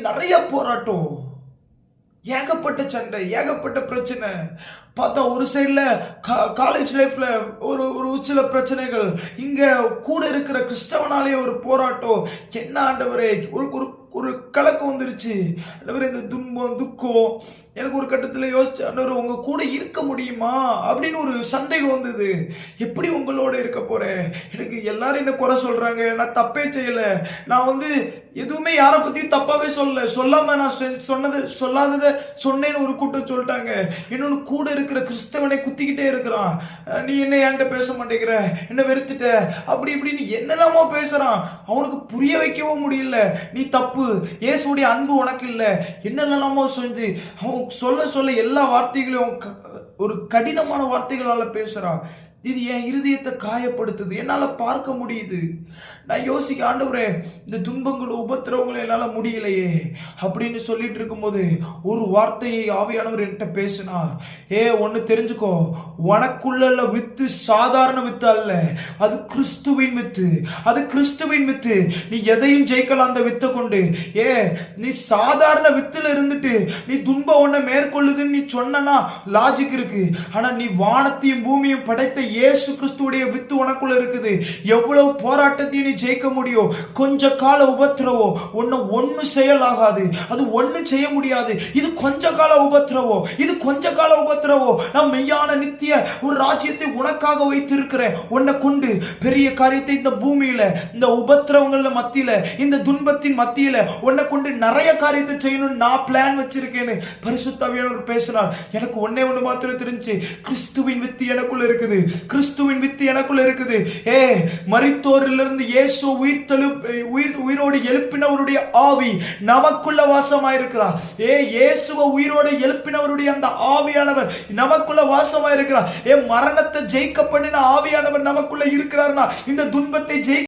நிறைய போராட்டம், ஏகப்பட்ட சண்டை, ஏகப்பட்ட பிரச்சனை. பார்த்தா ஒரு சைடுல காலேஜ் லைஃப்ல ஒரு ஒரு சில பிரச்சனைகள், இங்க கூட இருக்கிற கிறிஸ்தவனாலே ஒரு போராட்டம். என்ன ஆண்டவரே, ஒரு ஒரு ஒரு கலக்கம் வந்துருச்சு ஆண்டவரே. இந்த துன்பம் துக்கம் எனக்கு ஒரு கட்டத்தில் யோசிச்சு, ஆண்டவரே உங்க கூட இருக்க முடியுமா அப்படின்னு ஒரு சந்தேகம் வந்தது. எப்படி உங்களோட இருக்க போறேன்? எனக்கு எல்லாரும் என்ன குறை சொல்றாங்க, நான் தப்பே செய்யல, நான் எதுவுமே யாரை பத்தியும் தப்பாவே சொல்லாம நான் சொல்லாததை சொன்னேன்னு ஒரு கூட்டம் சொல்லிட்டாங்க. இன்னொன்னு கூட இருக்கிற கிறிஸ்தவனை குத்திக்கிட்டே இருக்கிறான். நீ என்ன என்கிட்ட பேச மாட்டேங்கிற, என்ன வெறுத்துட்ட, அப்படி இப்படின்னு என்னெல்லாமோ பேசுறான். அவனுக்கு புரிய வைக்கவும் முடியல. நீ தப்பு, இயேசுடைய அன்பு உனக்கு இல்ல, என்னெல்லாமோ செஞ்சு அவன் சொல்ல எல்லா வார்த்தைகளையும் ஒரு கடினமான வார்த்தைகளால பேசுறான். இது என் இருதயத்தை காயப்படுத்துது, என்னால பார்க்க முடியுது. நான் யோசிக்க, ஆண்டவரே இந்த துன்பங்களும் உபத்திரவங்களும் என்னால முடியலையே அப்படின்னு சொல்லிட்டு இருக்கும்போது ஒரு வார்த்தையை ஆவியானவர் என்கிட்ட பேசினார். ஒன்னு தெரிஞ்சுக்கோ, உனக்குள்ள வித்து சாதாரண வித்து அல்ல, அது கிறிஸ்துவின் வித்து. அது கிறிஸ்துவின் வித்து. நீ எதையும் ஜெயிக்கலாம் அந்த வித்தை கொண்டு. நீ சாதாரண வித்துல இருந்துட்டு நீ துன்பம் ஒன்ன மேற்கொள்ளுதுன்னு நீ சொன்னா லாஜிக் இருக்கு. ஆனா நீ வானத்தையும் பூமியும் படைத்த இயேசு கிறிஸ்துவுடைய வித்து உனக்குள்ள இருக்குது. எவ்வளவு போராட்டத்தையும் நீ ஜெயிக்க முடியும். கொஞ்ச கால உபத்திரவோ உன்னை ஒண்ணு செயலாகாது, அது ஒண்ணு செய்ய முடியாது. இது கொஞ்ச கால உபத்திரவோ, இது கொஞ்ச கால உபத்திரவோ. நான் மெய்யான நித்திய ஒரு ராஜ்யத்தை உனக்காக வைத்திருக்கிறேன். உன்னை கொண்டு பெரிய காரியத்தை இந்த பூமியில, இந்த உபத்திரவங்கள மத்தியில, இந்த துன்பத்தின் மத்தியில உன்னை கொண்டு நிறைய காரியத்தை செய்யணும் நான் பிளான் வச்சிருக்கேன்னு பரிசுத்த ஆவியானவர் பேசினார். எனக்கு ஒன்னே ஒண்ணு மாத்திரம் தெரிஞ்சு, கிறிஸ்துவின் வித்து எனக்குள்ள இருக்குது. கிறிஸ்துவின் வித்து எனக்குள்ள இருக்குது. மரித்தோரிலிருந்து இயேசு உயிரோடு எழுப்பினவருடைய ஆவி நமக்குள்ள வாசமாயிருக்கிறார். இயேசுவை உயிரோடு எழுப்பினவருடைய அந்த ஆவியானவர் நமக்குள்ள வாசமாயிருக்கிறார். மரணத்தை ஜெயிக்க பண்ணின ஆவியானவர் நமக்குள்ள இருக்கிறார்னா இந்த துன்பத்தை ஜெயிக்க